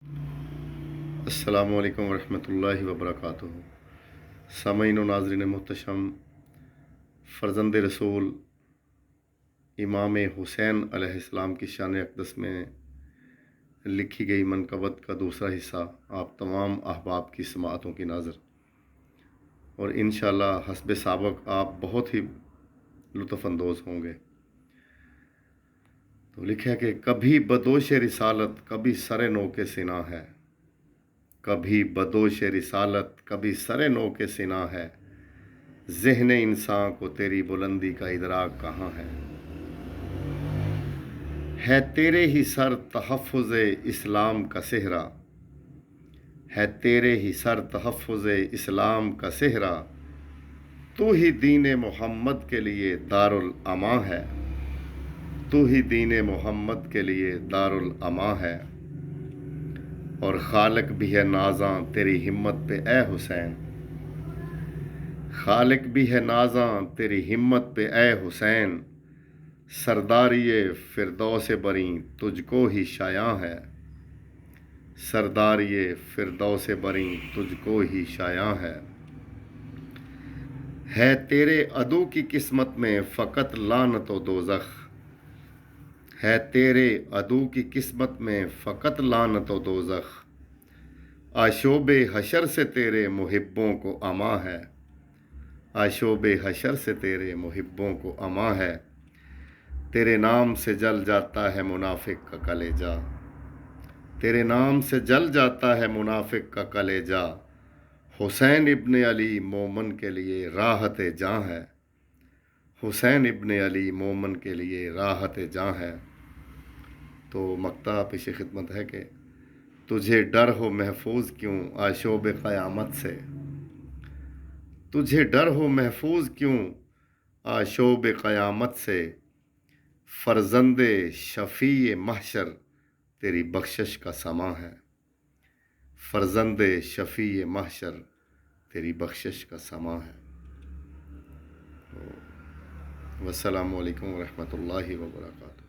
السلام علیکم ورحمۃ اللہ وبرکاتہ۔ سامعین و ناظرین محتشم، فرزند رسول امام حسین علیہ السلام کی شان اقدس میں لکھی گئی منقبت کا دوسرا حصہ آپ تمام احباب کی سماعتوں کی ناظر، اور انشاءاللہ حسب سابق آپ بہت ہی لطف اندوز ہوں گے۔ تو لکھا کہ کبھی بدوش رسالت کبھی سر نو کے سنا ہے، کبھی بدوش رسالت کبھی سر نو کے سنا ہے، ذہن انسان کو تیری بلندی کا ادراک کہاں ہے تیرے ہی سر تحفظ اسلام کا صحرا، ہے تیرے ہی سر تحفظ اسلام کا صحرا، تو ہی دین محمد کے لیے دارالامان ہے، تو ہی دین محمد کے لیے دارالامان ہے، اور خالق بھی ہے نازاں تیری ہمت پہ اے حسین، خالق بھی ہے نازاں تیری ہمت پہ اے حسین، سرداری فردوس بریں تجھ کو ہی شایع ہے، سرداری فردوس بریں تجھ کو ہی شایع ہے تیرے عدو کی قسمت میں فقط لعنت و دوزخ، ہے تیرے عدو کی قسمت میں فقط لعنت و دوزخ، آشوب حشر سے تیرے محبوں کو امان ہے، آشوب حشر سے تیرے محبوں کو امان ہے، تیرے نام سے جل جاتا ہے منافق کا کلیجہ، تیرے نام سے جل جاتا ہے منافق کا کلیجہ، حسین ابن علی مومن کے لیے راحت جاں ہے، حسین ابن علی مومن کے لیے راحت جاں ہے۔ تو مقطع پیش خدمت ہے کہ تجھے ڈر ہو محفوظ کیوں آشوب قیامت سے، تجھے ڈر ہو محفوظ کیوں آشوب قیامت سے، فرزند شفیع محشر تیری بخشش کا سماں ہے، فرزند شفیع محشر تیری بخشش کا سماں ہے۔ والسلام علیکم ورحمۃ اللہ وبرکاتہ۔